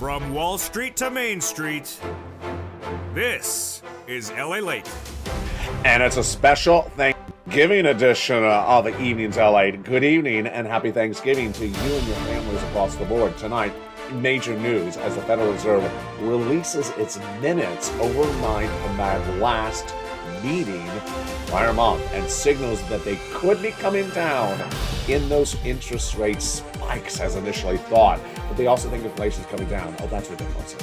From Wall Street to Main Street, this is LALATE. And it's a special Thanksgiving edition of Evenings LALATE. Good evening and happy Thanksgiving to you and your families across the board. Tonight, major news as the Federal Reserve releases its minutes overnight from that last meeting prior month and signals that they could be coming down in those interest rate spikes as initially thought. But they also think inflation is coming down. Oh, that's ridiculous.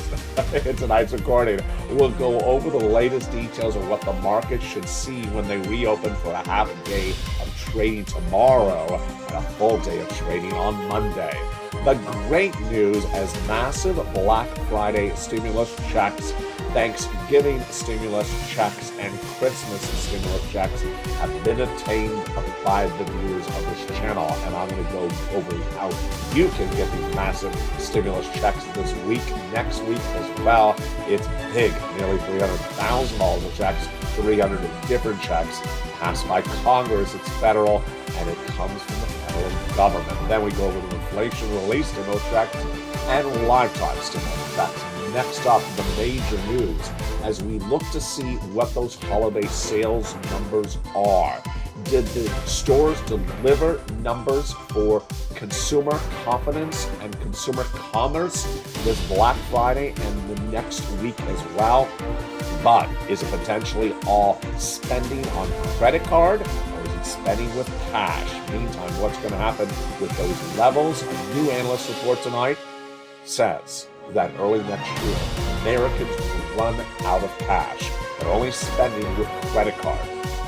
In tonight's recording, we'll go over the latest details of what the market should see when they reopen for a half day of trading tomorrow and a full day of trading on Monday. The great news as massive Black Friday stimulus checks, Thanksgiving stimulus checks, and Christmas stimulus checks have been obtained by the viewers of this channel. And I'm going to go over how you can get these massive stimulus checks this week, next week as well. It's big, nearly $300,000 of checks, 300 different checks passed by Congress. It's federal, and it comes from the federal government. Then we go over the inflation released in those checks and lifetime stimulus checks. Next up, the major news as we look to see what those holiday sales numbers are. Did the stores deliver numbers for consumer confidence and consumer commerce this Black Friday and the next week as well? But is it potentially all spending on credit card, or is it spending with cash? Meantime, what's going to happen with those levels? A new analyst report tonight says that early next year, Americans will run out of cash. They're only spending with credit card.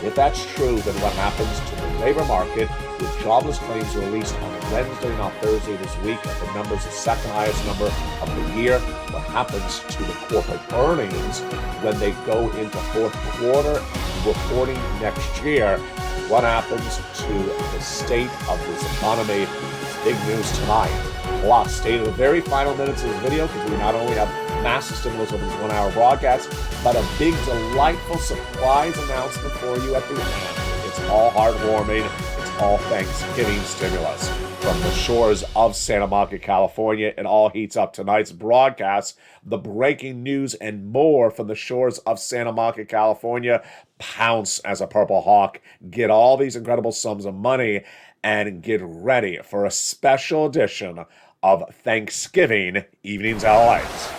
If that's true, then what happens to the labor market with jobless claims released on Wednesday, not Thursday this week, at the numbers the second highest number of the year? What happens to the corporate earnings when they go into fourth quarter reporting next year? What happens to the state of this economy? Big news tonight. Plus, stay to the very final minutes of this video because we not only have massive stimulus over this 1 hour broadcast, but a big, delightful surprise announcement for you at the end. It's all heartwarming. It's all Thanksgiving stimulus. From the shores of Santa Monica, California, it all heats up tonight's broadcast. The breaking news and more from the shores of Santa Monica, California. Pounce as a purple hawk. Get all these incredible sums of money and get ready for a special edition of Thanksgiving Evenings LALATE.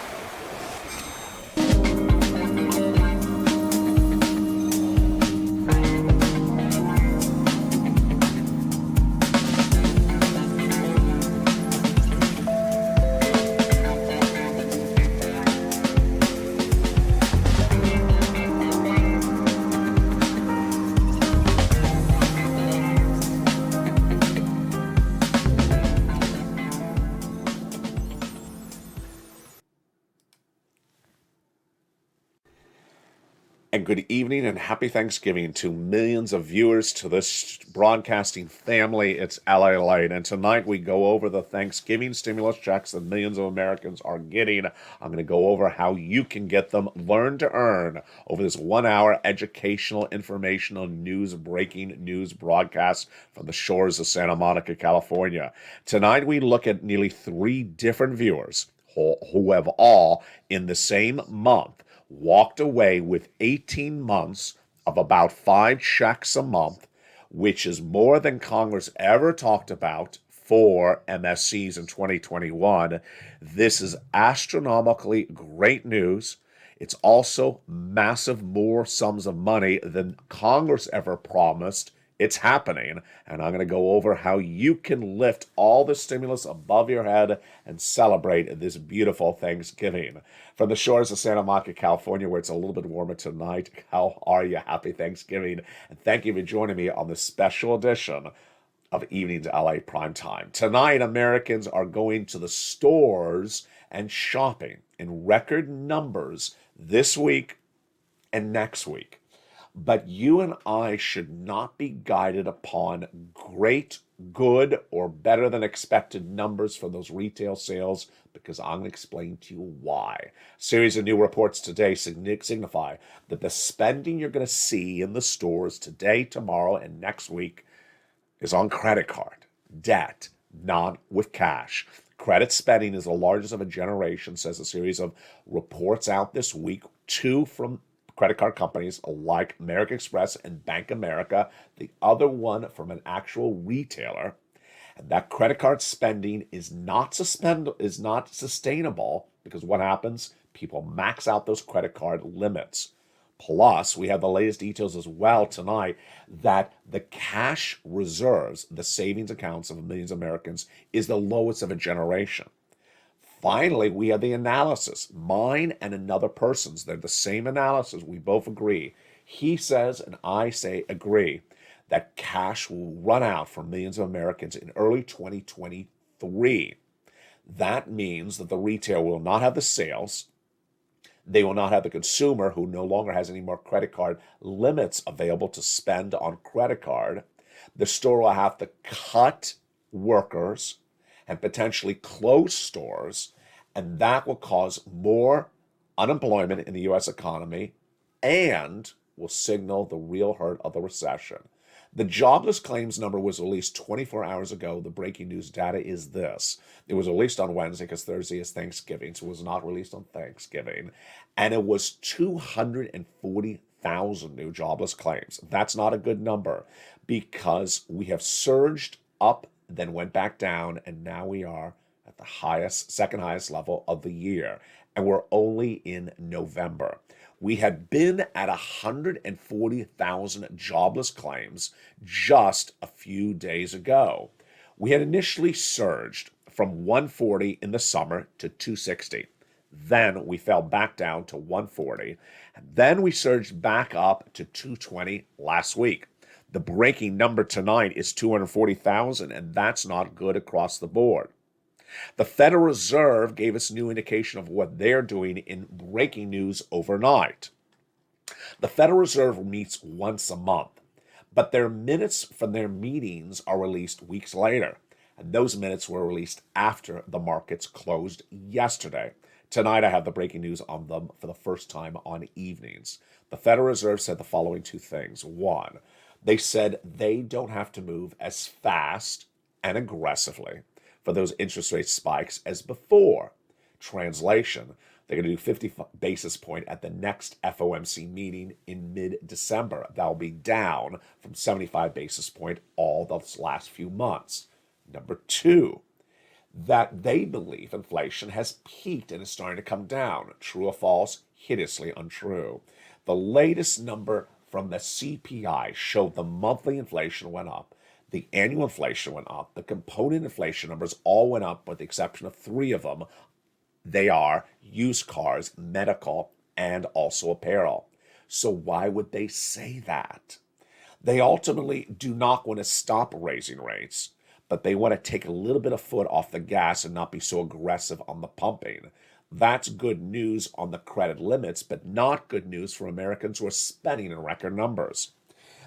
And good evening and happy Thanksgiving to millions of viewers to this broadcasting family. It's LALATE. And tonight we go over the Thanksgiving stimulus checks that millions of Americans are getting. I'm going to go over how you can get them, learn to earn, over this 1 hour educational, informational, breaking news broadcast from the shores of Santa Monica, California. Tonight we look at nearly 3 different viewers who have all, in the same month, walked away with 18 months of about 5 checks a month, which is more than Congress ever talked about for MSCs in 2021. This is astronomically great news. It's also massive more sums of money than Congress ever promised. It's happening, and I'm going to go over how you can lift all the stimulus above your head and celebrate this beautiful Thanksgiving. From the shores of Santa Monica, California, where it's a little bit warmer tonight, how are you? Happy Thanksgiving, and thank you for joining me on this special edition of Evenings LALATE Prime Time. Tonight, Americans are going to the stores and shopping in record numbers this week and next week. But you and I should not be guided upon great, good, or better than expected numbers for those retail sales, because I'm going to explain to you why. A series of new reports today signify that the spending you're going to see in the stores today, tomorrow, and next week is on credit card, debt, not with cash. Credit spending is the largest of a generation, says a series of reports out this week, two from credit card companies like American Express and Bank America, the other one from an actual retailer. And that credit card spending is not sustainable, because what happens? People max out those credit card limits. Plus, we have the latest details as well tonight that the cash reserves, the savings accounts of millions of Americans, is the lowest of a generation. Finally, we have the analysis, mine and another person's. They're the same analysis. We both agree. He says, and I say agree, that cash will run out for millions of Americans in early 2023. That means that the retailer will not have the sales. They will not have the consumer, who no longer has any more credit card limits available to spend on credit card. The store will have to cut workers and potentially close stores, and that will cause more unemployment in the U.S. economy and will signal the real hurt of the recession. The jobless claims number was released 24 hours ago. The breaking news data is this. It was released on Wednesday because Thursday is Thanksgiving, so it was not released on Thanksgiving. And it was 240,000 new jobless claims. That's not a good number, because we have surged up, then went back down, and now we are at the second highest level of the year. And we're only in November. We had been at 140,000 jobless claims just a few days ago. We had initially surged from 140 in the summer to 260. Then we fell back down to 140. Then we surged back up to 220 last week. The breaking number tonight is 240,000, and that's not good across the board. The Federal Reserve gave us new indication of what they're doing in breaking news overnight. The Federal Reserve meets once a month, but their minutes from their meetings are released weeks later, and those minutes were released after the markets closed yesterday. Tonight I have the breaking news on them for the first time on evenings. The Federal Reserve said the following two things. One, they said they don't have to move as fast and aggressively for those interest rate spikes as before. Translation, they're going to do 50 basis point at the next FOMC meeting in mid-December. That'll be down from 75 basis point all those last few months. Number two, that they believe inflation has peaked and is starting to come down. True or false? Hideously untrue. The latest number from the CPI showed the monthly inflation went up. The annual inflation went up. The component inflation numbers all went up, with the exception of three of them. They are used cars, medical, and also apparel. So why would they say that? They ultimately do not want to stop raising rates, but they want to take a little bit of foot off the gas and not be so aggressive on the pumping. That's good news on the credit limits, but not good news for Americans who are spending in record numbers.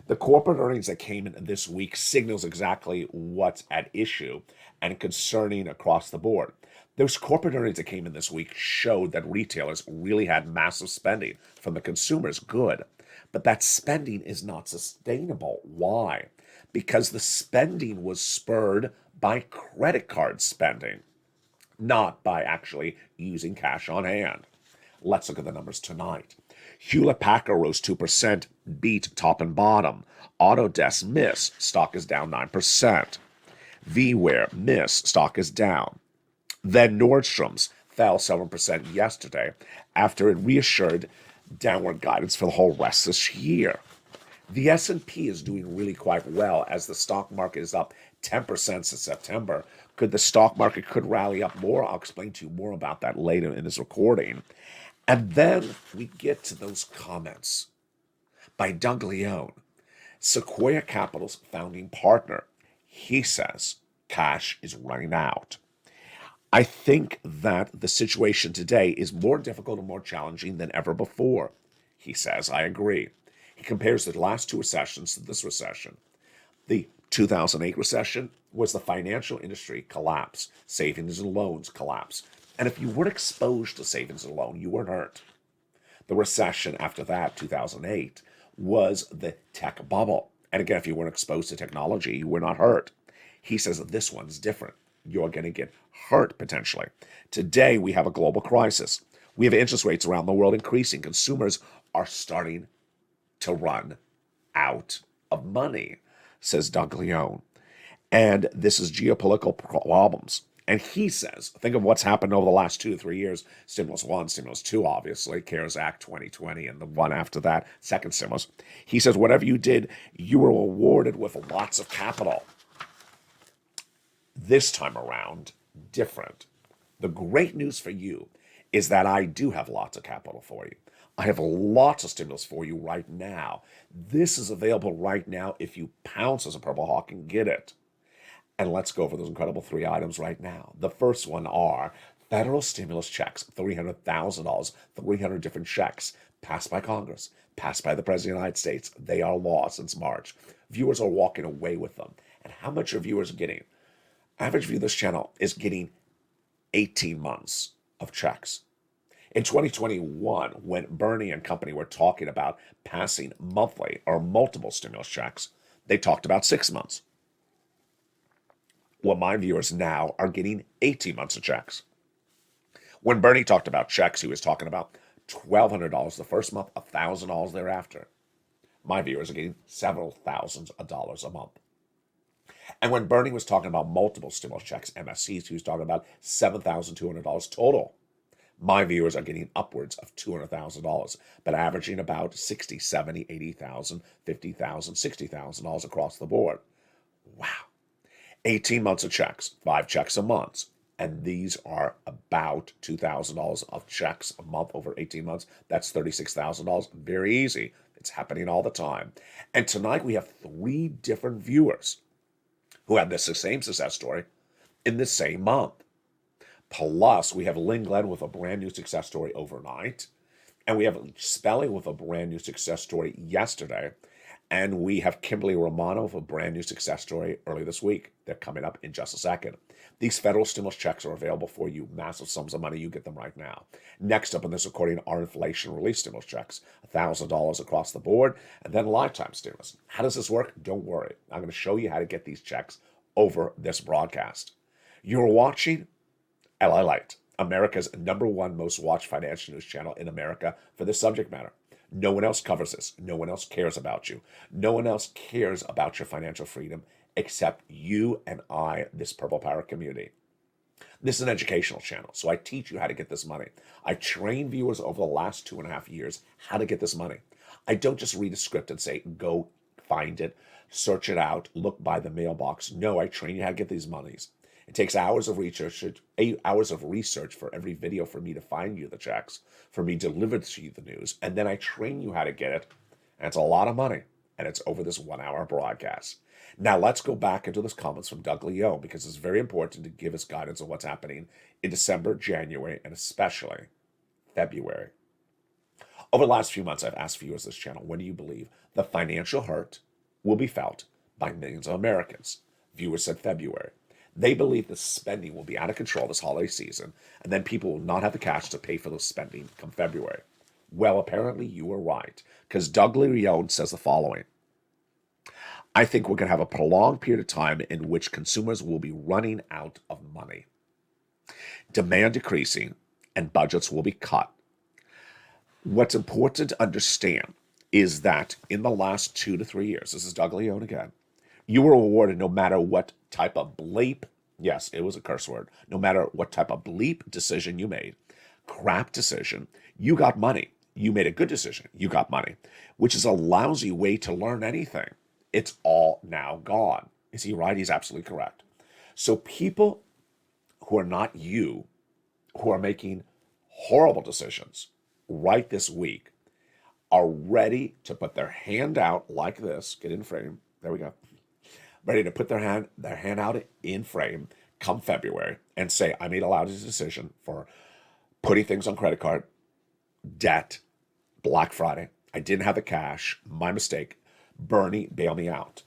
The corporate earnings that came in this week signals exactly what's at issue and concerning across the board. Those corporate earnings that came in this week showed that retailers really had massive spending from the consumers. Good. But that spending is not sustainable. Why? Because the spending was spurred by credit card spending, not by actually using cash on hand. Let's look at the numbers tonight. Hewlett-Packard rose 2%, beat top and bottom. Autodesk missed, stock is down 9%. VMware missed, stock is down. Then Nordstrom's fell 7% yesterday after it reassured downward guidance for the whole rest of this year. The S&P is doing really quite well as the stock market is up 10% since September. The stock market could rally up more. I'll explain to you more about that later in this recording. And then we get to those comments by Doug Leone, Sequoia Capital's founding partner. He says cash is running out. I think that the situation today is more difficult and more challenging than ever before. He says, I agree. He compares the last two recessions to this recession. The 2008 recession was the financial industry collapse, savings and loans collapse. And if you weren't exposed to savings and loan, you weren't hurt. The recession after that, 2008, was the tech bubble. And again, if you weren't exposed to technology, you were not hurt. He says that this one's different. you're going to get hurt potentially. Today, we have a global crisis. We have interest rates around the world increasing. Consumers are starting to run out of money, says Doug Leone. And this is geopolitical problems. And he says, think of what's happened over the last 2 to 3 years. Stimulus 1, Stimulus 2, obviously, CARES Act 2020, and the one after that, second stimulus. He says, whatever you did, you were rewarded with lots of capital. This time around, different. The great news for you is that I do have lots of capital for you. I have lots of stimulus for you right now. This is available right now if you pounce as a Purple Hawk and get it. And let's go over those incredible 3 items right now. The first one are federal stimulus checks, $300,000, 300 different checks, passed by Congress, passed by the President of the United States. They are law since March. Viewers are walking away with them. And how much are viewers getting? Average view of this channel is getting 18 months of checks. In 2021, when Bernie and company were talking about passing monthly or multiple stimulus checks, they talked about 6 months. Well, my viewers now are getting 18 months of checks. When Bernie talked about checks, he was talking about $1,200 the first month, $1,000 thereafter. My viewers are getting several thousands of dollars a month. And when Bernie was talking about multiple stimulus checks, MSCs, he was talking about $7,200 total. My viewers are getting upwards of $200,000, but averaging about $60,000, $70,000, $80,000, $50,000, $60,000 across the board. Wow. 18 months of checks, 5 checks a month. And these are about $2,000 of checks a month over 18 months. That's $36,000. Very easy. It's happening all the time. And tonight we have 3 different viewers who had this same success story in the same month. Plus, we have Lynn Glenn with a brand new success story overnight. And we have Spelling with a brand new success story yesterday. And we have Kimberly Romano with a brand new success story early this week. They're coming up in just a second. These federal stimulus checks are available for you. Massive sums of money. You get them right now. Next up in this recording are inflation relief stimulus checks. $1,000 across the board. And then lifetime stimulus. How does this work? Don't worry. I'm going to show you how to get these checks over this broadcast. You're watching LALATE, America's #1 most watched financial news channel in America for this subject matter. No one else covers this. No one else cares about you. No one else cares about your financial freedom except you and I, this Purple Power community. This is an educational channel, so I teach you how to get this money. I train viewers over the last 2.5 years how to get this money. I don't just read a script and say, go find it, search it out, look by the mailbox. No, I train you how to get these monies. It takes hours of research, 8 hours of research for every video for me to find you the checks, for me to deliver to you the news, and then I train you how to get it. And it's a lot of money, and it's over this 1-hour broadcast. Now let's go back into those comments from Doug Leone, because it's very important to give us guidance on what's happening in December, January, and especially February. Over the last few months, I've asked viewers of this channel, when do you believe the financial hurt will be felt by millions of Americans? Viewers said February. They believe the spending will be out of control this holiday season, and then people will not have the cash to pay for those spending come February. Well, apparently you were right, because Doug Leone says the following. I think we're going to have a prolonged period of time in which consumers will be running out of money, demand decreasing, and budgets will be cut. What's important to understand is that in the last 2 to 3 years, this is Doug Leone again, you were awarded no matter what type of bleep, yes, it was a curse word, no matter what type of bleep decision you made, crap decision, you got money. You made a good decision, you got money, which is a lousy way to learn anything. It's all now gone. Is he right? He's absolutely correct. So people who are not you, who are making horrible decisions right this week, are ready to put their hand out like this, get in frame, there we go, ready to put their hand out in frame come February and say, I made a lousy decision for putting things on credit card, debt, Black Friday. I didn't have the cash. My mistake. Bernie, bail me out.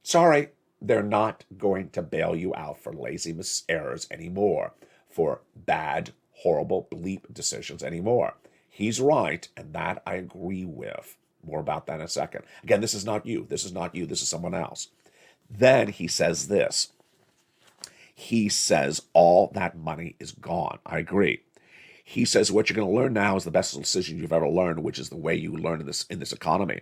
Sorry, they're not going to bail you out for lazy errors anymore, for bad, horrible bleep decisions anymore. He's right, and that I agree with. More about that in a second. Again, this is not you. This is not you. This is someone else. Then he says this. He says all that money is gone. I agree. He says what you're going to learn now is the best decision you've ever learned, which is the way you learn in this economy.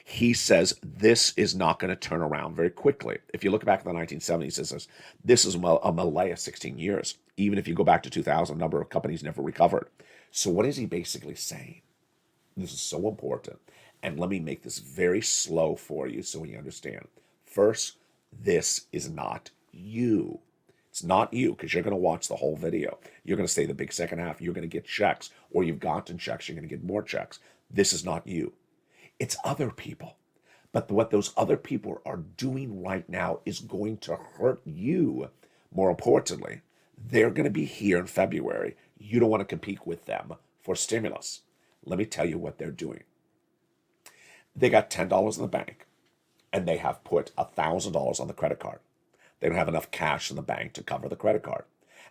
He says this is not going to turn around very quickly. If you look back at the 1970s, he says this is a melee of 16 years. Even if you go back to 2000, a number of companies never recovered. So what is he basically saying? This is so important. And let me make this very slow for you so you understand. First, this is not you. It's not you, because you're going to watch the whole video. You're going to stay the big second half. You're going to get checks, or you've gotten checks. You're going to get more checks. This is not you. It's other people. But what those other people are doing right now is going to hurt you. More importantly, they're going to be here in February. You don't want to compete with them for stimulus. Let me tell you what they're doing. They got $10 in the bank, and they have put $1,000 on the credit card. They don't have enough cash in the bank to cover the credit card.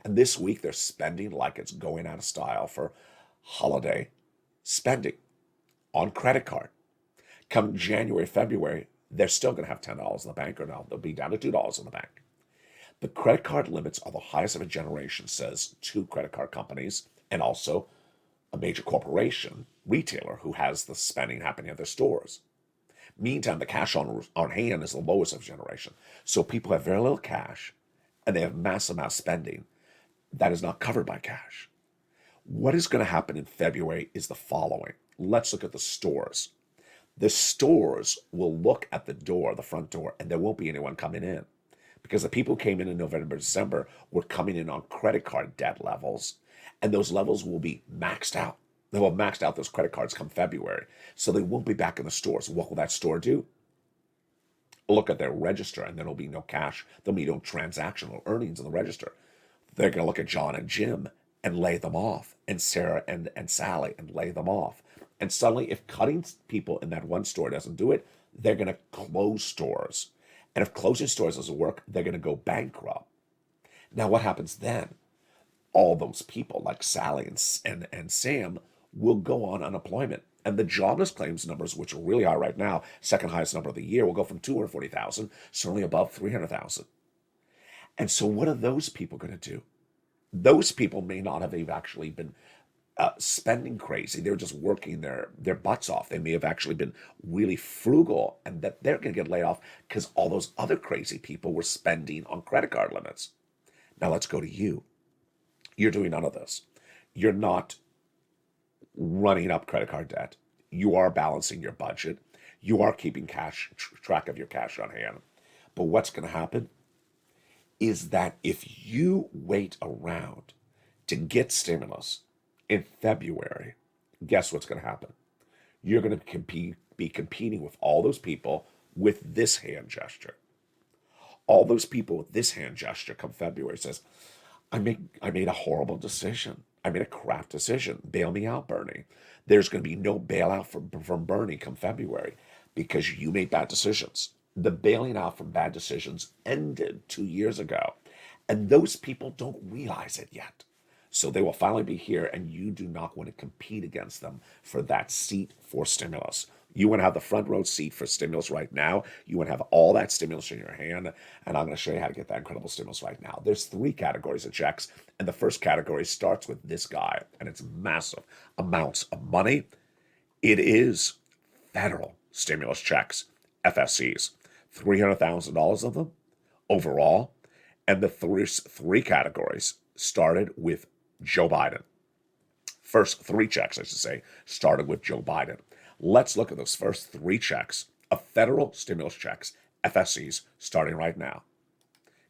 And this week, they're spending like it's going out of style for holiday spending on credit card. Come January, February, they're still going to have $10 in the bank, or no, they'll be down to $2 in the bank. The credit card limits are the highest of a generation, says two credit card companies, and also a major corporation, retailer, who has the spending happening at their stores. Meantime, the cash on hand is the lowest of generation. So people have very little cash, and they have massive amount of spending that is not covered by cash. What is going to happen in February is the following. Let's look at the stores. The stores will look at the door, the front door, and there won't be anyone coming in, because the people who came in November, December were coming in on credit card debt levels, and those levels will be maxed out. They will have maxed out those credit cards come February, so they won't be back in the stores. What will that store do? Look at their register, and there'll be no cash. There'll be no transactional earnings in the register. They're going to look at John and Jim and lay them off, and Sarah and Sally and lay them off. And suddenly, if cutting people in that one store doesn't do it, they're going to close stores. And if closing stores doesn't work, they're going to go bankrupt. Now, what happens then? All those people like Sally and Sam will go on unemployment. And the jobless claims numbers, which are really high right now, second highest number of the year, will go from 240,000, certainly above 300,000. And so what are those people going to do? Those people may not have actually been spending crazy. They're just working their butts off. They may have actually been really frugal, and that they're going to get laid off because all those other crazy people were spending on credit card limits. Now let's go to you. You're doing none of this. You're not running up credit card debt. You are balancing your budget. You are keeping track of your cash on hand. But what's going to happen is that if you wait around to get stimulus in February, guess what's going to happen? You're going to be competing with all those people with this hand gesture. All those people with this hand gesture come February says, I made a horrible decision. I made a crap decision. Bail me out, Bernie. There's going to be no bailout from Bernie come February because you made bad decisions. The bailing out from bad decisions ended 2 years ago, and those people don't realize it yet. So they will finally be here, and you do not want to compete against them for that seat for stimulus. You want to have the front row seat for stimulus right now. You want to have all that stimulus in your hand, and I'm going to show you how to get that incredible stimulus right now. There's 3 categories of checks, and the first category starts with this guy, and it's massive amounts of money. It is federal stimulus checks, FSCs, $300,000 of them overall, and the three categories started with Joe Biden. First 3 checks, I should say, started with Joe Biden. Let's look at those first 3 checks of federal stimulus checks, FSCs, starting right now.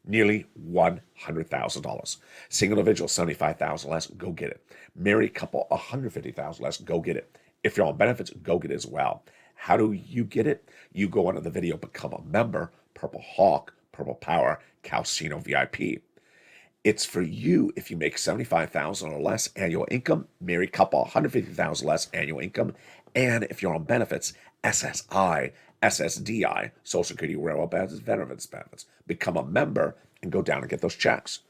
Nearly $100,000. Single individual, $75,000 less, go get it. Married couple, $150,000 less, go get it. If you're on benefits, go get it as well. How do you get it? You go under the video, become a member, Purple Hawk, Purple Power, Calcino VIP. It's for you if you make $75,000 or less annual income, married couple, $150,000 less annual income, and if you're on benefits, SSI, SSDI, Social Security, Railroad benefits, veterans benefits. Become a member and go down and get those checks.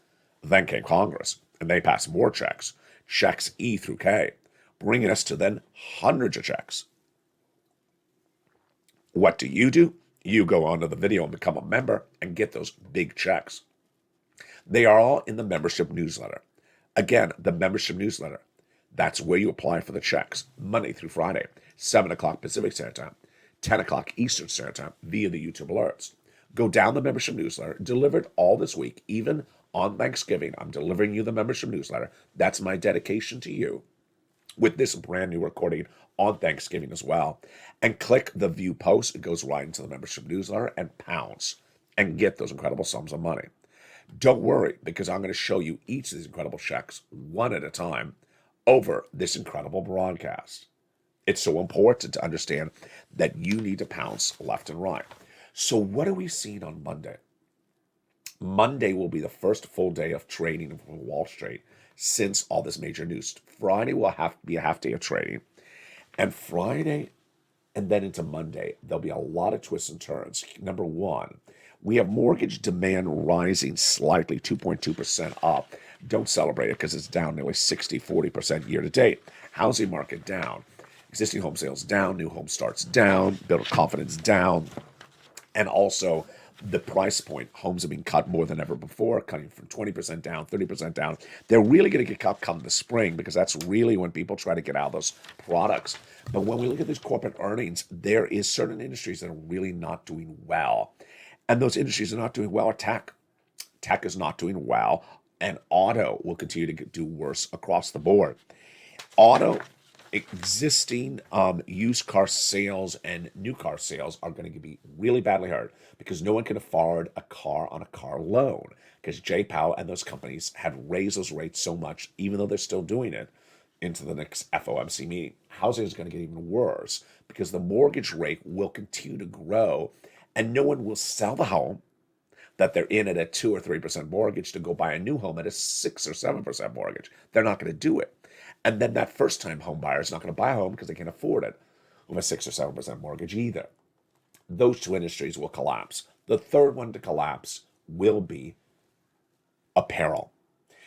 Then came Congress, and they passed more checks, checks E through K, bringing us to then hundreds of checks. What do? You go onto the video and become a member and get those big checks. They are all in the membership newsletter. Again, the membership newsletter. That's where you apply for the checks, Monday through Friday, 7 o'clock Pacific Standard Time, 10 o'clock Eastern Standard Time, via the YouTube alerts. Go down the membership newsletter, delivered all this week, even on Thanksgiving. I'm delivering you the membership newsletter. That's my dedication to you with this brand new recording on Thanksgiving as well. And click the view post. It goes right into the membership newsletter and pounce and get those incredible sums of money. Don't worry, because I'm going to show you each of these incredible checks one at a time over this incredible broadcast. It's so important to understand that you need to pounce left and right. So what are we seeing on Monday? Monday will be the first full day of trading for Wall Street since all this major news. Friday will be a half day of trading. And Friday and then into Monday, there'll be a lot of twists and turns. Number one, we have mortgage demand rising slightly, 2.2% up. Don't celebrate it because it's down nearly 40% year to date. Housing market down. Existing home sales down. New home starts down. Builder confidence down. And also, the price point, homes have been cut more than ever before, cutting from 20% down, 30% down. They're really going to get cut come the spring because that's really when people try to get out of those products. But when we look at these corporate earnings, there is certain industries that are really not doing well. And those industries that are not doing well are tech. Tech is not doing well, and auto will continue to do worse across the board. Auto, existing used car sales and new car sales are going to be really badly hurt because no one can afford a car on a car loan because Jay Powell and those companies had raised those rates so much, even though they're still doing it, into the next FOMC meeting. Housing is going to get even worse because the mortgage rate will continue to grow and no one will sell the home that they're in at a 2 or 3% mortgage to go buy a new home at a 6 or 7% mortgage. They're not going to do it. And then that first-time home buyer is not going to buy a home because they can't afford it with a 6 or 7% mortgage either. Those two industries will collapse. The third one to collapse will be apparel.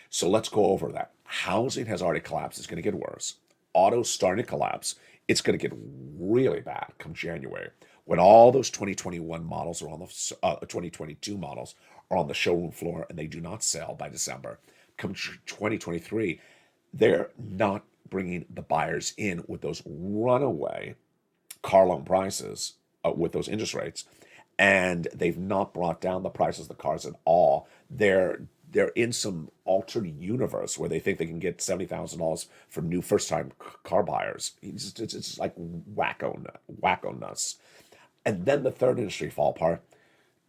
So let's go over that. Housing has already collapsed. It's going to get worse. Auto's starting to collapse. It's going to get really bad come January when all those 2021 models are on the 2022 models are on the showroom floor and they do not sell by December. Come 2023, they're not bringing the buyers in with those runaway car loan prices with those interest rates, and they've not brought down the prices of the cars at all. They're in some altered universe where they think they can get $70,000 from new first-time car buyers. It's like wacko-nuts. And then the third industry fall apart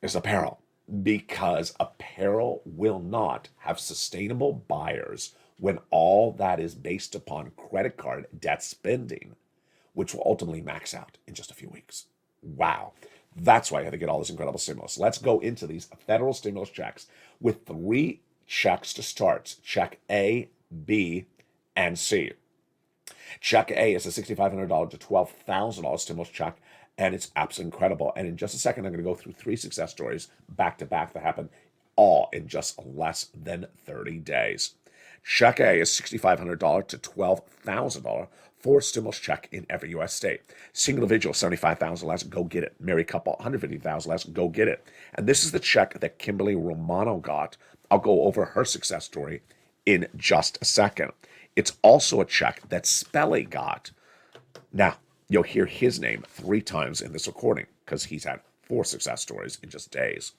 is apparel, because apparel will not have sustainable buyers when all that is based upon credit card debt spending, which will ultimately max out in just a few weeks. Wow. That's why I had to get all this incredible stimulus. Let's go into these federal stimulus checks with 3 checks to start. Check A, B, and C. Check A is a $6,500 to $12,000 stimulus check, and it's absolutely incredible. And in just a second, I'm going to go through 3 success stories back to back that happened all in just less than 30 days. Check A is $6,500 to $12,000 for stimulus check in every U.S. state. Single individual, $75,000 less, go get it. Married couple, $150,000 less, go get it. And this is the check that Kimberly Romano got. I'll go over her success story in just a second. It's also a check that Spelly got. Now, you'll hear his name 3 times in this recording because he's had 4 success stories in just days.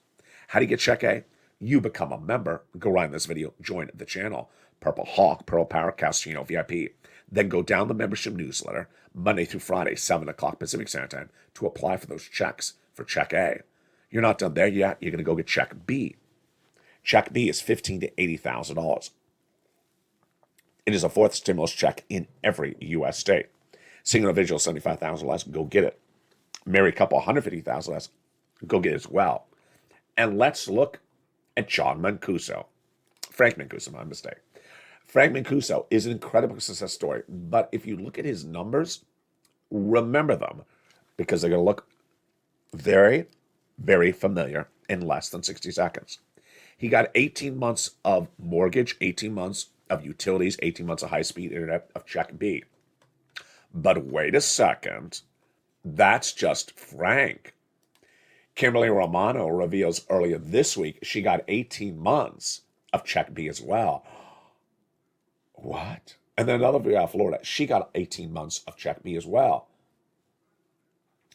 How do you get check A? You become a member. Go right in this video. Join the channel. Purple Hawk, Pearl Power, Castino VIP. Then go down the membership newsletter Monday through Friday, 7 o'clock Pacific Standard Time to apply for those checks for check A. You're not done there yet. You're going to go get check B. Check B is $15,000 to $80,000. It is a 4th stimulus check in every U.S. state. Single individual, $75,000 less, go get it. Married couple, $150,000 less, go get it as well. And let's look at John Mancuso. Frank Mancuso, my mistake. Frank Mancuso is an incredible success story, but if you look at his numbers, remember them because they're going to look very, very familiar in less than 60 seconds. He got 18 months of mortgage, 18 months of utilities, 18 months of high-speed internet of check B. But wait a second, that's just Frank. Kimberly Romano reveals earlier this week she got 18 months of Check B as well. What? And then another viewer out of Florida, she got 18 months of Check B as well.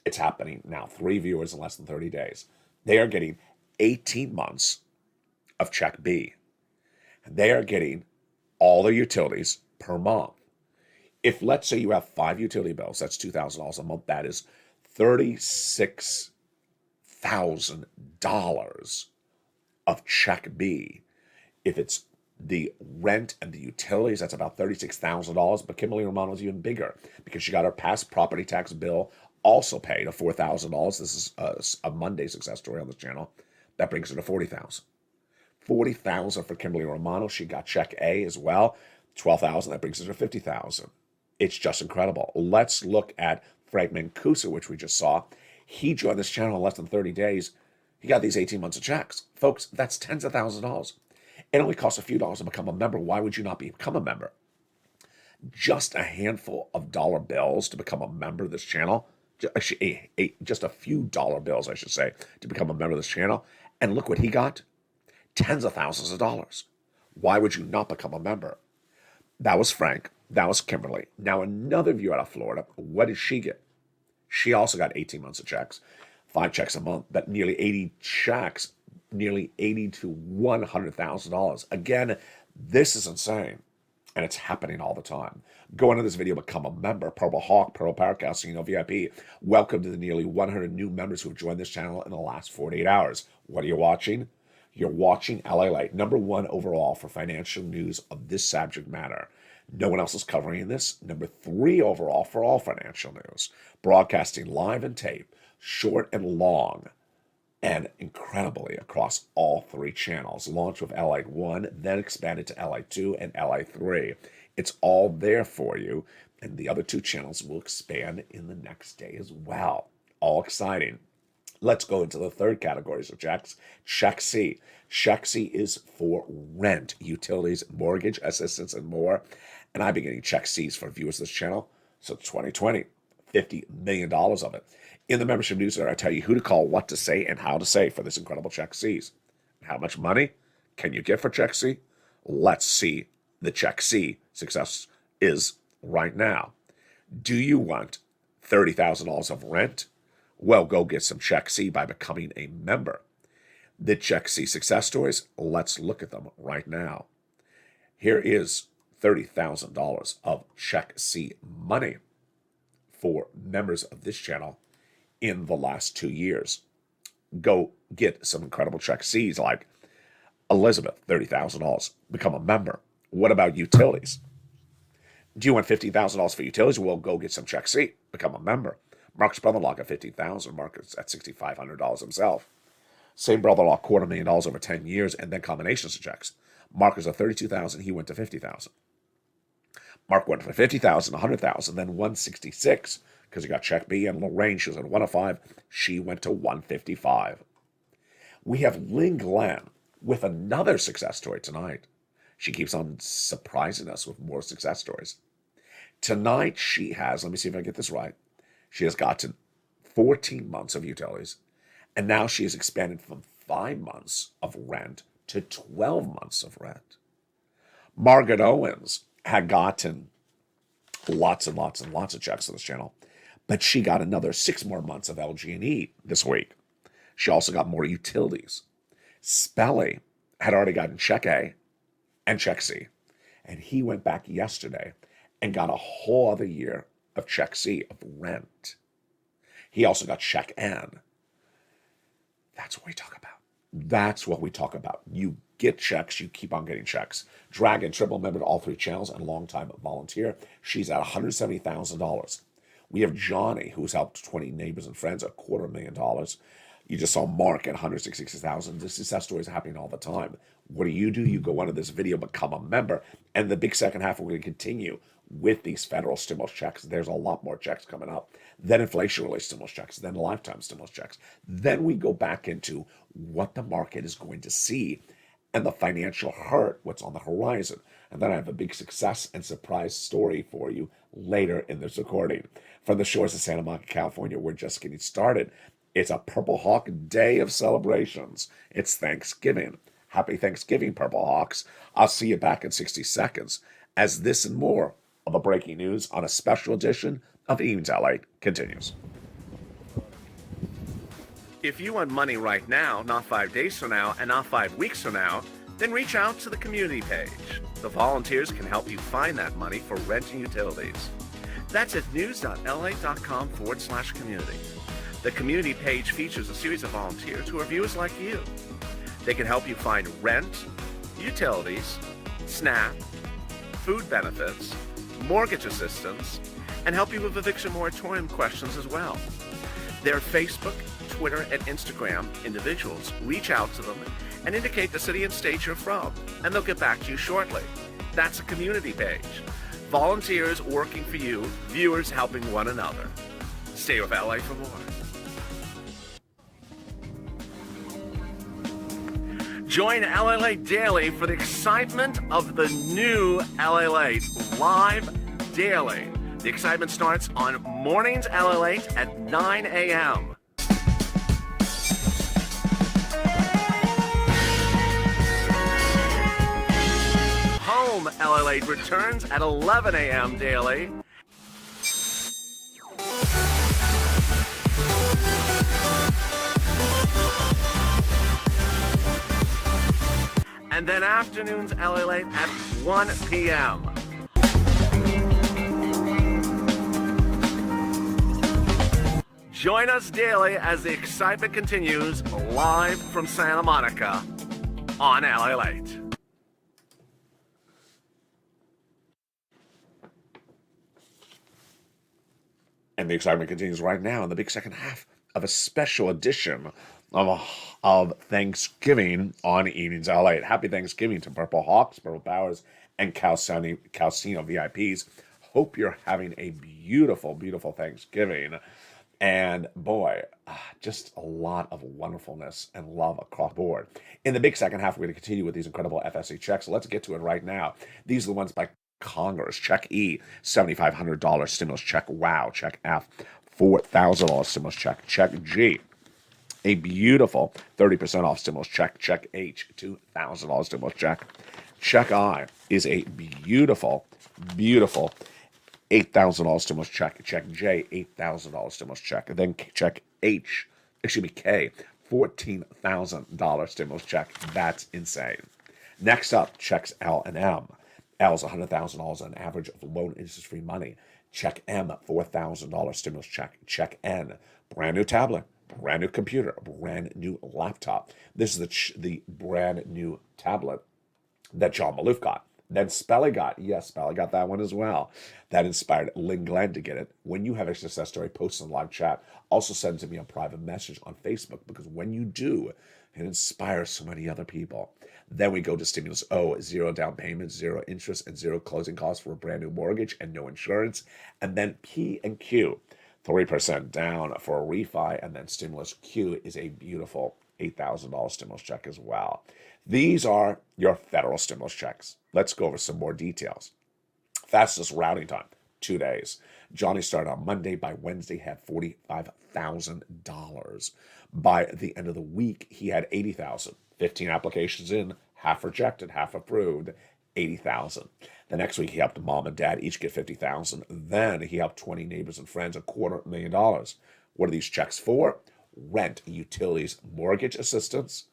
It's happening now. 3 viewers in less than 30 days. They are getting 18 months of Check B. They are getting all their utilities per month. If, let's say, you have 5 utility bills, that's $2,000 a month. That is $36,000 of Check B. If it's the rent and the utilities, that's about $36,000. But Kimberly Romano's even bigger because she got her past property tax bill also paid of $4,000. This is a Monday success story on the channel. That brings her to $40,000. $40,000 for Kimberly Romano. She got Check A as well. $12,000. That brings her to $50,000. It's just incredible. Let's look at Frank Mancuso, which we just saw. He joined this channel in less than 30 days. He got these 18 months of checks. Folks, that's tens of thousands of dollars. It only costs a few dollars to become a member. Why would you not become a member? Just a handful of dollar bills to become a member of this channel. Just a few dollar bills, I should say, to become a member of this channel. And look what he got. Tens of thousands of dollars. Why would you not become a member? That was Frank. That was Kimberly. Now another viewer out of Florida. What did she get? She also got 18 months of checks. 5 checks a month. But nearly 80 checks. Nearly $80,000 to $100,000. Again, this is insane. And it's happening all the time. Go into this video, become a member. Purple Hawk, Pearl Powercasting, VIP. Welcome to the nearly 100 new members who have joined this channel in the last 48 hours. What are you watching? You're watching LALATE, #1 overall for financial news of this subject matter. No one else is covering this. #3 overall for all financial news. Broadcasting live and tape, short and long, and incredibly across all 3 channels. Launched with LALATE 1, then expanded to LALATE 2 and LALATE 3. It's all there for you, and the other 2 channels will expand in the next day as well. All exciting. Let's go into the third category of checks. Check C. Check C is for rent, utilities, mortgage assistance, and more. And I've been getting Check C's for viewers of this channel since 2020. $50 million of it. In the membership newsletter, I tell you who to call, what to say, and how to say for this incredible Check C's. How much money can you get for Check C? Let's see the Check C success is right now. Do you want $30,000 of rent? Well, go get some Check C by becoming a member. The Check C success stories, let's look at them right now. Here is $30,000 of Check C money for members of this channel in the last 2 years. Go get some incredible Check C's like Elizabeth, $30,000. Become a member. What about utilities? Do you want $50,000 for utilities? Well, go get some Check C. Become a member. Mark's brother-in-law got $50,000. Mark is at $6,500 himself. Same brother-in-law, $250,000 over 10 years, and then combinations of checks. Mark is at $32,000. He went to $50,000. Mark went from $50,000 to $100,000, then $166,000 because he got Check B. And Lorraine, she was at $105,000. She went to $155,000. We have Lynn Glenn with another success story tonight. She keeps on surprising us with more success stories. Tonight she has, let me see if I get this right, she has gotten 14 months of utilities, and now she has expanded from 5 months of rent to 12 months of rent. Margaret Owens had gotten lots and lots and lots of checks on this channel, but she got another 6 more months of LG&E this week. She also got more utilities. Spelly had already gotten Check A and Check C, and he went back yesterday and got a whole other year of Check C of rent. He also got Check N. That's what we talk about. That's what we talk about. You get checks, you keep on getting checks. Dragon, triple member to all 3 channels and longtime volunteer. She's at $170,000. We have Johnny, who's helped 20 neighbors and friends, $250,000. You just saw Mark at $166,000. This success story is happening all the time. What do? You go under this video, become a member. And the big second half, we're going to continue with these federal stimulus checks. There's a lot more checks coming up. Then inflation-related stimulus checks. Then lifetime stimulus checks. Then we go back into what the market is going to see and the financial hurt, what's on the horizon. And then I have a big success and surprise story for you later in this recording. From the shores of Santa Monica, California, we're just getting started. It's a Purple Hawk day of celebrations. It's Thanksgiving. Happy Thanksgiving, Purple Hawks. I'll see you back in 60 seconds as this and more of the breaking news on a special edition of Evenings LA continues. If you want money right now, not 5 days from now, and not 5 weeks from now, then reach out to the community page. The volunteers can help you find that money for rent and utilities. That's at news.la.com/community. The community page features a series of volunteers who are viewers like you. They can help you find rent, utilities, SNAP, food benefits, mortgage assistance, and help you with eviction moratorium questions as well. Their Facebook, Twitter, and Instagram individuals reach out to them and indicate the city and state you're from, and they'll get back to you shortly. That's a community page. Volunteers working for you, viewers helping one another. Stay with LA for more. Join LALATE Daily for the excitement of the new LALATE live daily. The excitement starts on mornings LALATE at 9 a.m. Home LALATE returns at 11 a.m. daily. And then afternoons LALATE at 1 p.m. Join us daily as the excitement continues live from Santa Monica on LALATE. And the excitement continues right now in the big second half of a special edition of Thanksgiving on Evenings LA. Happy Thanksgiving to Purple Hawks, Purple Powers, and Calcino VIPs. Hope you're having a beautiful, beautiful Thanksgiving. And boy, just a lot of wonderfulness and love across the board. In the big second half, we're going to continue with these incredible FSA checks. So let's get to it right now. These are the ones by Congress. Check E, $7,500 stimulus check. Wow. Check F, $4,000 stimulus check. Check G, a beautiful 30% off stimulus check. Check H, $2,000 stimulus check. Check I is a beautiful, beautiful $8,000 stimulus check. Check J, $8,000 stimulus check. And then check H, K, $14,000 stimulus check. That's insane. Next up, checks L and M. L is $100,000 on average of loan interest-free money. Check M, $4,000 stimulus check. Check N, brand new tablet, brand new computer, brand new laptop. This is the brand new tablet that John Maloof got. Then Spelly got. Yes, Spelly got that one as well. That inspired Lynn Glenn to get it. When you have a success story, post in live chat. Also send it to me a private message on Facebook, because when you do, it inspires so many other people. Then we go to stimulus O, 0 down payment, 0 interest, and 0 closing costs for a brand new mortgage and no insurance. And then P and Q, 3% down for a refi. And then stimulus Q is a beautiful $8,000 stimulus check as well. These are your federal stimulus checks. Let's go over some more details. Fastest routing time, 2 days. Johnny started on Monday. By Wednesday, had $45,000. By the end of the week, he had $80,000. 15 applications in, half rejected, half approved, $80,000. The next week, he helped mom and dad each get $50,000. Then he helped 20 neighbors and friends, $250,000. What are these checks for? Rent, utilities, mortgage assistance,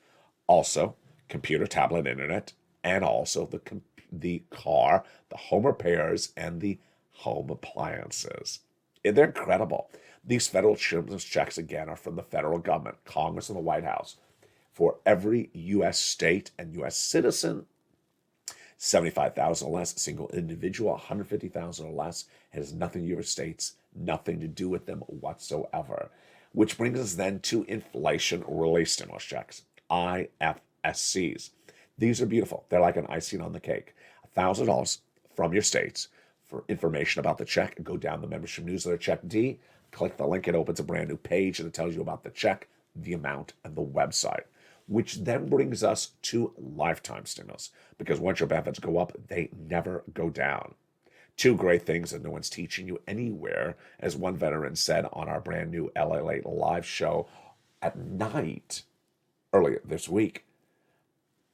also computer, tablet, internet, and also the car, the home repairs, and the home appliances. They're incredible. These federal stimulus checks, again, are from the federal government, Congress, and the White House. For every U.S. state and U.S. citizen, $75,000 or less, single individual, $150,000 or less. It has nothing to do with states, nothing to do with them whatsoever. Which brings us then to inflation relief stimulus checks, IFSCs. These are beautiful. They're like an icing on the cake. $1,000 from your states. For information about the check, go down the membership newsletter, check D, click the link, it opens a brand new page and it tells you about the check, the amount, and the website. Which then brings us to lifetime stimulus, because once your benefits go up, they never go down. Two great things that no one's teaching you anywhere, as one veteran said on our brand new LALATE live show at night earlier this week.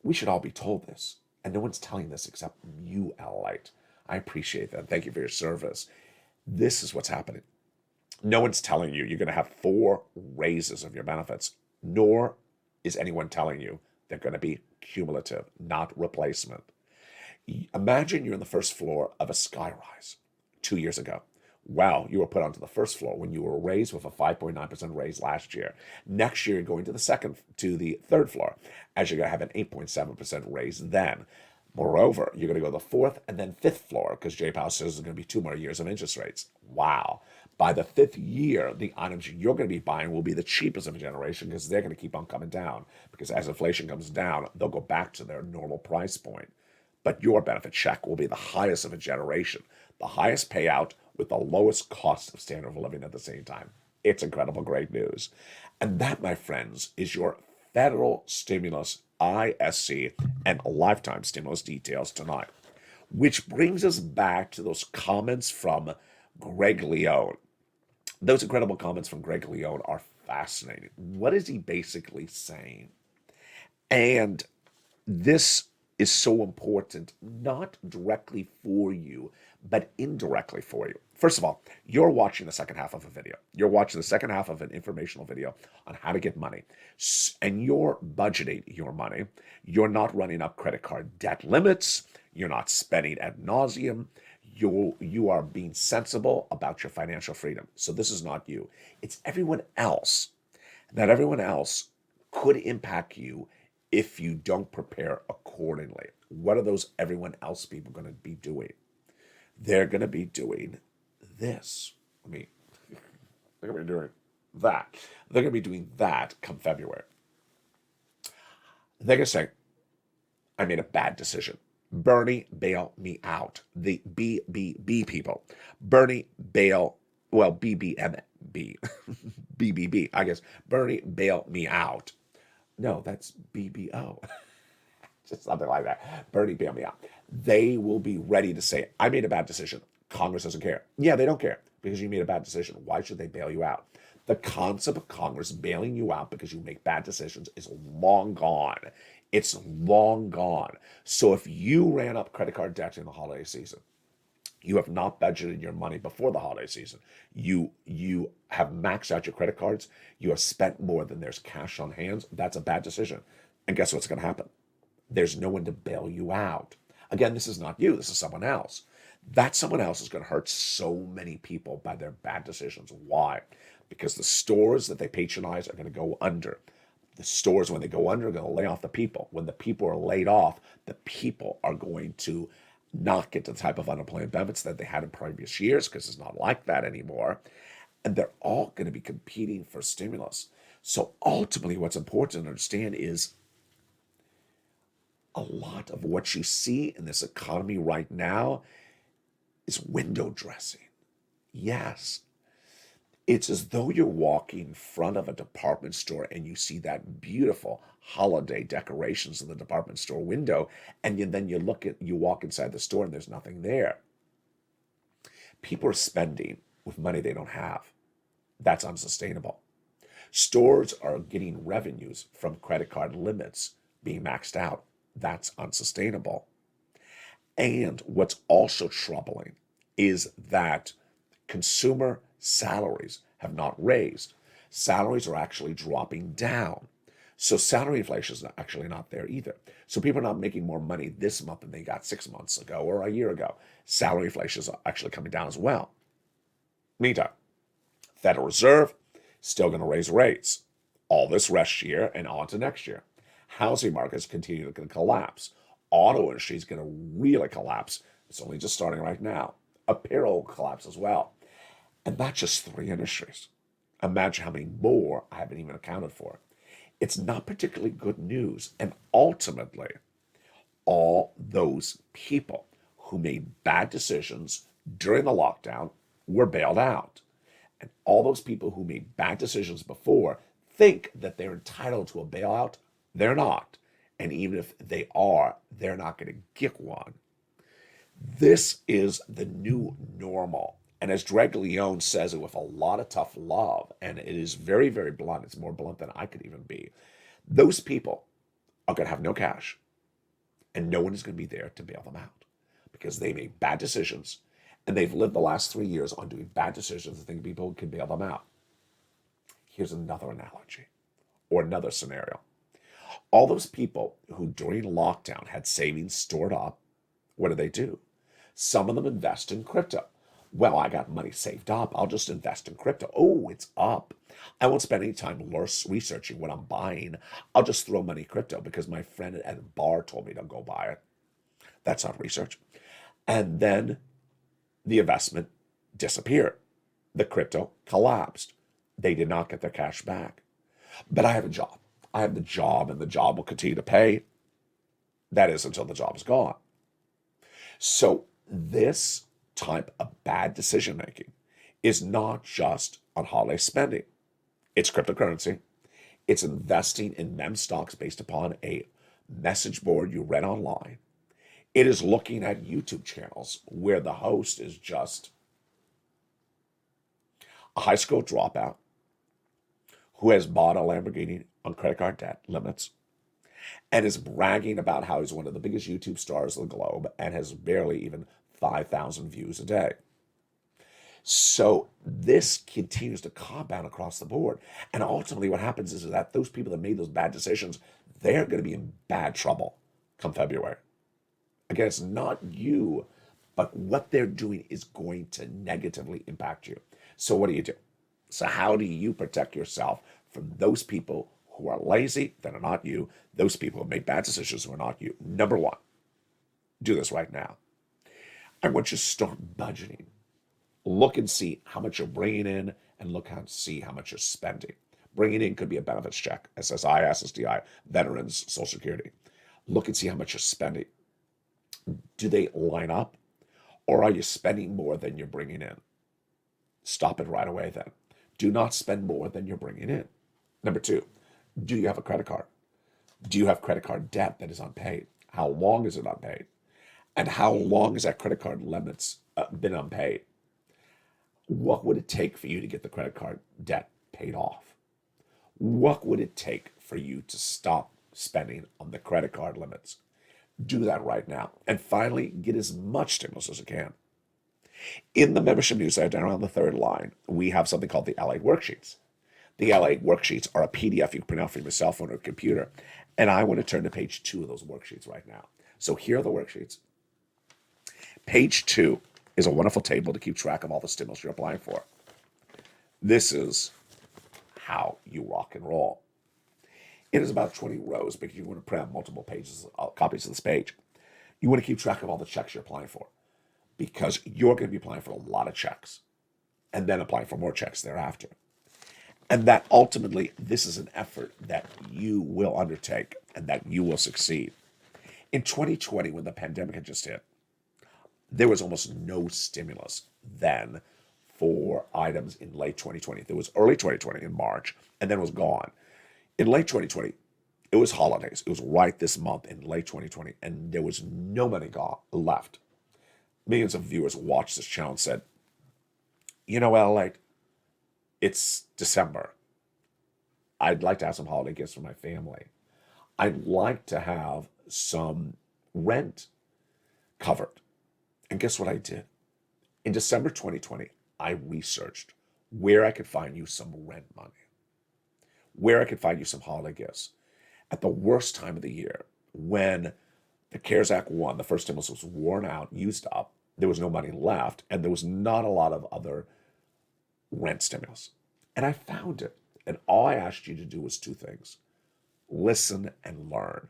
We should all be told this, and no one's telling this except you, LALATE. I appreciate that. Thank you for your service. This is what's happening. No one's telling you you're going to have 4 raises of your benefits, nor is anyone telling you they're going to be cumulative, not replacement. Imagine you're in the first floor of a skyrise 2 years ago. Well, you were put onto the first floor when you were raised with a 5.9% raise last year. Next year, you're going to the third floor, as you're going to have an 8.7% raise then. Moreover, you're going to go to the 4th and then 5th floor, because Jay Powell says there's going to be 2 more years of interest rates. Wow. By the 5th year, the items you're going to be buying will be the cheapest of a generation, because they're going to keep on coming down. Because as inflation comes down, they'll go back to their normal price point. But your benefit check will be the highest of a generation, the highest payout with the lowest cost of standard of living at the same time. It's incredible, great news. And that, my friends, is your federal stimulus, ISC, and lifetime stimulus details tonight. Which brings us back to those comments from Greg Leone. Those incredible comments from Greg Leone are fascinating. What is he basically saying? And this is so important, not directly for you, but indirectly for you. First of all, you're watching the second half of a video. You're watching the second half of an informational video on how to get money. And you're budgeting your money. You're not running up credit card debt limits. You're not spending ad nauseum. You are being sensible about your financial freedom. So this is not you. It's everyone else. That everyone else could impact you if you don't prepare accordingly. What are those everyone else people going to be doing? They're going to be doing this. They're going to be doing that. They're going to be doing that come February. They're going to say, I made a bad decision. Bernie, bail me out. The BBB people. Bernie, bail, well, BBMB. BBB, I guess. Bernie, bail me out. No, that's BBO. Just something like that. Bernie, bail me out. They will be ready to say, I made a bad decision. Congress doesn't care. Yeah, they don't care because you made a bad decision. Why should they bail you out? The concept of Congress bailing you out because you make bad decisions is long gone. It's long gone. So if you ran up credit card debt in the holiday season, you have not budgeted your money before the holiday season. You have maxed out your credit cards. You have spent more than there's cash on hand. That's a bad decision. And guess what's going to happen? There's no one to bail you out. Again, this is not you. This is someone else. That someone else is going to hurt so many people by their bad decisions. Why? Because the stores that they patronize are going to go under. The stores, when they go under, are going to lay off the people. When the people are laid off, the people are going to not get the type of unemployment benefits that they had in previous years, because it's not like that anymore. And they're all going to be competing for stimulus. So ultimately, what's important to understand is a lot of what you see in this economy right now is window dressing. Yes. It's as though you're walking in front of a department store and you see that beautiful holiday decorations in the department store window, and then you walk inside the store and there's nothing there. People are spending with money they don't have. That's unsustainable. Stores are getting revenues from credit card limits being maxed out. That's unsustainable. And what's also troubling is that consumer salaries have not raised. Salaries are actually dropping down. So salary inflation is actually not there either. So people are not making more money this month than they got 6 months ago or a year ago. Salary inflation is actually coming down as well. Meantime, Federal Reserve still going to raise rates all this rest year and on to next year. Housing markets continue to collapse. Auto industry is going to really collapse. It's only just starting right now. Apparel will collapse as well. And that's just 3 industries. Imagine how many more I haven't even accounted for. It's not particularly good news. And ultimately, all those people who made bad decisions during the lockdown were bailed out. And all those people who made bad decisions before think that they're entitled to a bailout. They're not. And even if they are, they're not going to get one. This is the new normal. And as Greg Leone says it with a lot of tough love, and it is very, very blunt, it's more blunt than I could even be, those people are going to have no cash. And no one is going to be there to bail them out because they made bad decisions and they've lived the last 3 years on doing bad decisions and think people can bail them out. Here's another analogy or another scenario. All those people who during lockdown had savings stored up, what do? Some of them invest in crypto. Well, I got money saved up. I'll just invest in crypto. Oh, it's up. I won't spend any time researching what I'm buying. I'll just throw money in crypto because my friend at a bar told me to go buy it. That's not research. And then the investment disappeared. The crypto collapsed. They did not get their cash back. But I have a job. I have the job, and the job will continue to pay. That is until the job is gone. So this type of bad decision making is not just on holiday spending. It's cryptocurrency. It's investing in meme stocks based upon a message board you read online. It is looking at YouTube channels where the host is just a high school dropout who has bought a Lamborghini on credit card debt limits and is bragging about how he's one of the biggest YouTube stars of the globe and has barely even 5,000 views a day. So this continues to compound across the board. And ultimately what happens is that those people that made those bad decisions, they're going to be in bad trouble come February. Again, it's not you, but what they're doing is going to negatively impact you. So what do? So how do you protect yourself from those people who are lazy, that are not you, those people who make bad decisions who are not you? Number one, do this right now. I want you to start budgeting. Look and see how much you're bringing in and look and see how much you're spending. Bringing in could be a benefits check, SSI, SSDI, veterans, Social Security. Look and see how much you're spending. Do they line up? Or are you spending more than you're bringing in? Stop it right away then. Do not spend more than you're bringing in. Number two, do you have a credit card? Do you have credit card debt that is unpaid? How long is it unpaid? And how long has that credit card limits been unpaid? What would it take for you to get the credit card debt paid off? What would it take for you to stop spending on the credit card limits? Do that right now. And finally, get as much stimulus as you can. In the membership newsletter, down around the third line, we have something called the LALATE worksheets. The LALATE worksheets are a PDF you can print out from your cell phone or computer. And I want to turn to page 2 of those worksheets right now. So here are the worksheets. Page 2 is a wonderful table to keep track of all the stimulus you're applying for. This is how you rock and roll. It is about 20 rows because you want to print out multiple pages, copies of this page. You want to keep track of all the checks you're applying for because you're going to be applying for a lot of checks and then applying for more checks thereafter. And that ultimately, this is an effort that you will undertake and that you will succeed. In 2020, when the pandemic had just hit, there was almost no stimulus then for items in late 2020. There was early 2020 in March, and then it was gone. In late 2020, it was holidays. It was right this month in late 2020, and there was no money left. Millions of viewers watched this channel and said, you know, well, like, it's December. I'd like to have some holiday gifts for my family. I'd like to have some rent covered. And guess what I did? In December 2020, I researched where I could find you some rent money, where I could find you some holiday gifts. At the worst time of the year, when the CARES Act 1, the first stimulus was worn out, used up, there was no money left, and there was not a lot of other rent stimulus. And I found it. And all I asked you to do was 2 things. Listen and learn.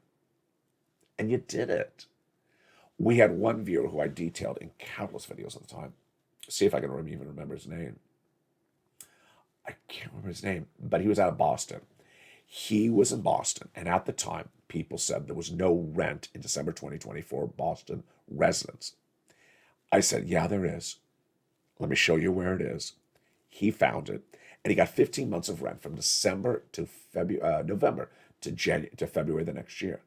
And you did it. We had one viewer who I detailed in countless videos at the time. See if I can even remember his name. I can't remember his name, but he was out of Boston. He was in Boston, and at the time, people said there was no rent in December 2020 for Boston residents. I said, yeah, there is. Let me show you where it is. He found it, and he got 15 months of rent from December to November to February the next year.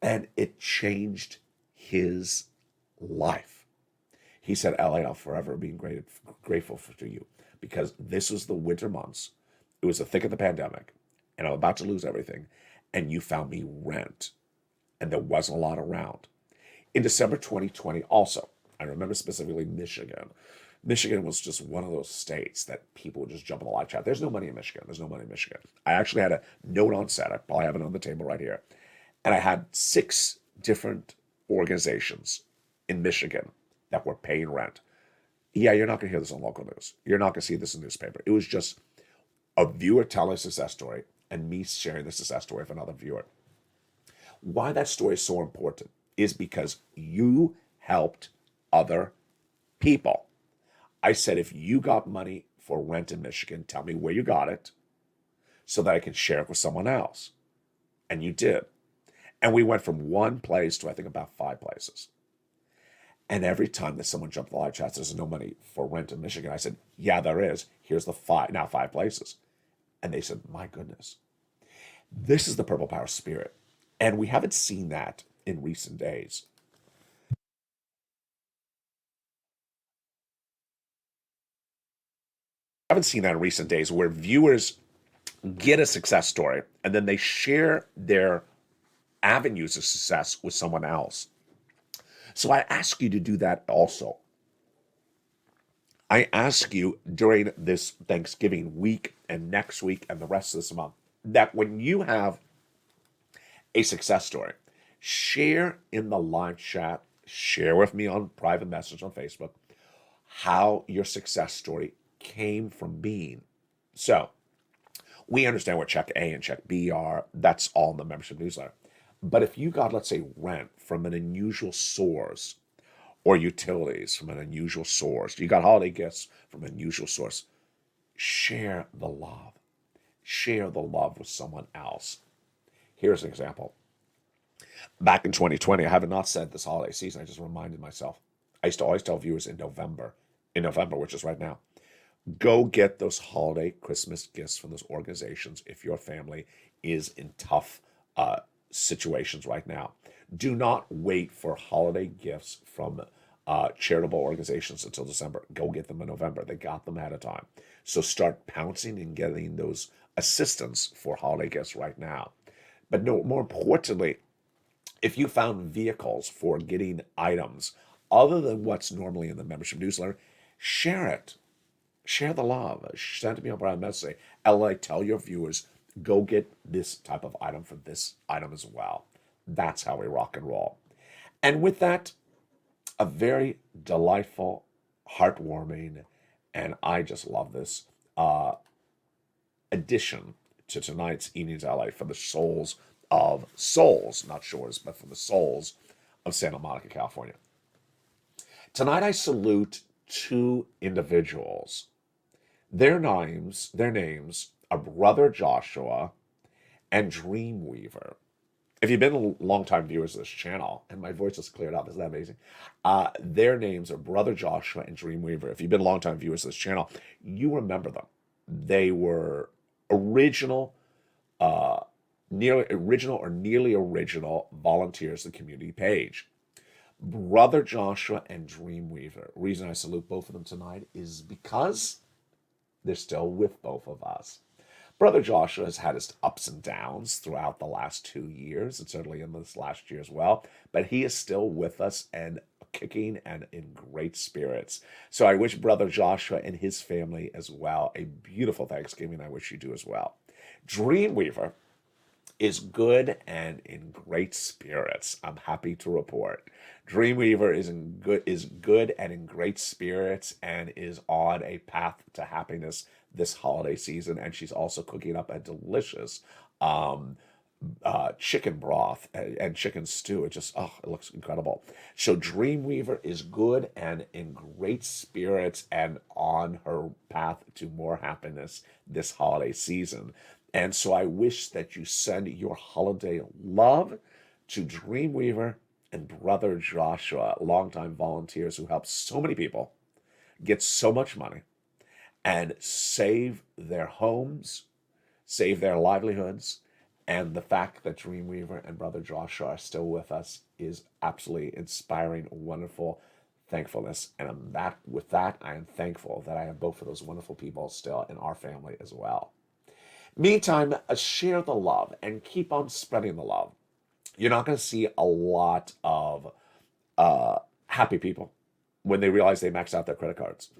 And it changed his life. He said, LA, I'll forever be grateful to you because this was the winter months. It was the thick of the pandemic, and I'm about to lose everything, and you found me rent. and there wasn't a lot around. In December 2020, also, I remember specifically Michigan. Michigan was just one of those states that people would just jump in the live chat. There's no money in Michigan. There's no money in Michigan. I actually had a note on set. I probably have it on the table right here. And I had 6 different organizations in Michigan that were paying rent. Yeah, you're not going to hear this on local news. You're not going to see this in the newspaper. It was just a viewer telling a success story and me sharing the success story with another viewer. Why that story is so important is because you helped other people. I said, if you got money for rent in Michigan, tell me where you got it so that I can share it with someone else. And you did. And we went from one place to I think about 5 places. And every time that someone jumped the live chat, there's no money for rent in Michigan, I said, yeah, there is. Here's the 5 places. And they said, my goodness, this is the Purple Power spirit. And we haven't seen that in recent days. I haven't seen that in recent days where viewers get a success story and then they share their avenues of success with someone else. So I ask you to do that also. I ask you during this Thanksgiving week and next week and the rest of this month that when you have a success story, share in the live chat, share with me on private message on Facebook how your success story came from being. So we understand what check A and check B are. That's all in the membership newsletter. But if you got, let's say, rent from an unusual source or utilities from an unusual source, you got holiday gifts from an unusual source, share the love. Share the love with someone else. Here's an example. Back in 2020, I have not said this holiday season, I just reminded myself. I used to always tell viewers in November, which is right now, go get those holiday Christmas gifts from those organizations if your family is in tough situations right now. Do not wait for holiday gifts from charitable organizations until December. Go get them in November. They got them ahead of time. So start pouncing and getting those assistance for holiday gifts right now. But no, more importantly, if you found vehicles for getting items other than what's normally in the membership newsletter, share it. Share the love. Send it to me on private message. LA, tell your viewers, go get this type of item for this item as well. That's how we rock and roll. And with that, a very delightful, heartwarming, and I just love this addition to tonight's Evenings LA for the souls, not shores, but for the souls of Santa Monica, California. Tonight I salute 2 individuals. Their names are Brother Joshua and Dreamweaver. If you've been longtime viewers of this channel, and my voice just cleared up, isn't that amazing? Their names are Brother Joshua and Dreamweaver. If you've been longtime viewers of this channel, you remember them. They were original, nearly original volunteers of the community page. Brother Joshua and Dreamweaver. Reason I salute both of them tonight is because they're still with both of us. Brother Joshua has had his ups and downs throughout the last 2 years, and certainly in this last year as well, but he is still with us and kicking and in great spirits. So I wish Brother Joshua and his family as well a beautiful Thanksgiving. I wish you do as well. Dreamweaver is good and in great spirits. I'm happy to report. Dreamweaver is good and in great spirits and is on a path to happiness this holiday season. And she's also cooking up a delicious chicken broth and chicken stew. It looks incredible. So Dreamweaver is good and in great spirits and on her path to more happiness this holiday season. And so I wish that you send your holiday love to Dreamweaver and Brother Joshua, longtime volunteers who help so many people get so much money and save their homes, save their livelihoods. And the fact that Dreamweaver and Brother Joshua are still with us is absolutely inspiring, wonderful thankfulness. And with that, I am thankful that I have both of those wonderful people still in our family as well. Meantime, share the love and keep on spreading the love. You're not going to see a lot of happy people when they realize they maxed out their credit cards.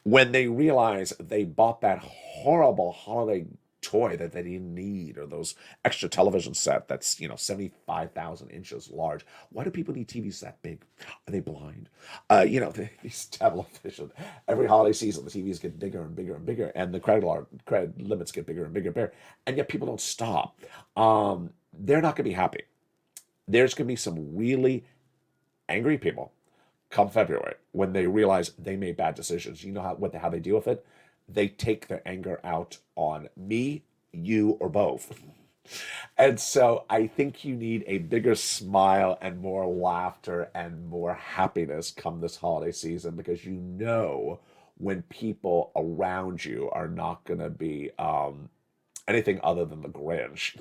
When they realize they bought that horrible holiday toy that they didn't need, or those extra television set that's 75,000 inches large. Why do people need TVs that big? Are they blind? These television, every holiday season the TVs get bigger and bigger and bigger, and the credit limits get bigger and bigger and bigger, and yet people don't stop. They're not going to be happy. There's going to be some really angry people come February when they realize they made bad decisions. You know how they deal with it? They take their anger out on me, you, or both. And so I think you need a bigger smile and more laughter and more happiness come this holiday season, because when people around you are not going to be anything other than the Grinch.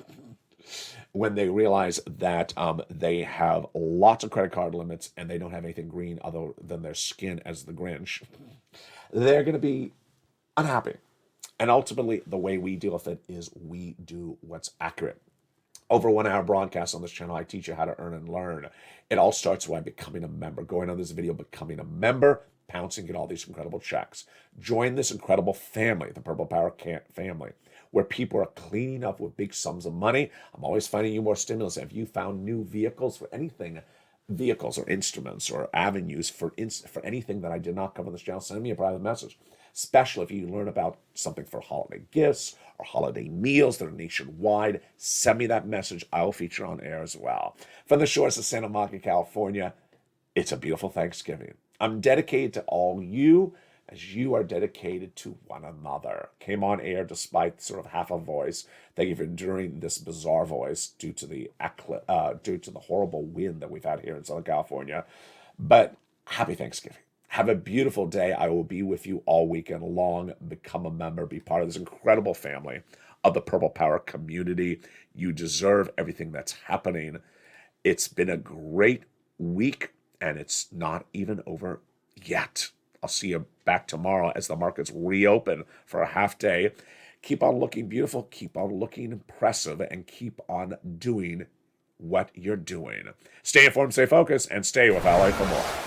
When they realize that they have lots of credit card limits and they don't have anything green other than their skin as the Grinch, they're going to be unhappy. And ultimately, the way we deal with it is we do what's accurate. Over 1 hour broadcast on this channel, I teach you how to earn and learn. It all starts by becoming a member. Going on this video, becoming a member, pouncing, get all these incredible checks. Join this incredible family, the Purple Power family, where people are cleaning up with big sums of money. I'm always finding you more stimulus. Have you found new vehicles for anything, vehicles or instruments or avenues for anything that I did not cover on this channel, send me a private message. Especially if you learn about something for holiday gifts or holiday meals that are nationwide, send me that message. I will feature on air as well. From the shores of Santa Monica, California, it's a beautiful Thanksgiving. I'm dedicated to all you as you are dedicated to one another. Came on air despite sort of half a voice. Thank you for enduring this bizarre voice due to the horrible wind that we've had here in Southern California. But happy Thanksgiving. Have a beautiful day. I will be with you all weekend long. Become a member. Be part of this incredible family of the Purple Power community. You deserve everything that's happening. It's been a great week, and it's not even over yet. I'll see you back tomorrow as the markets reopen for a half day. Keep on looking beautiful. Keep on looking impressive, and keep on doing what you're doing. Stay informed, stay focused, and stay with LA for more.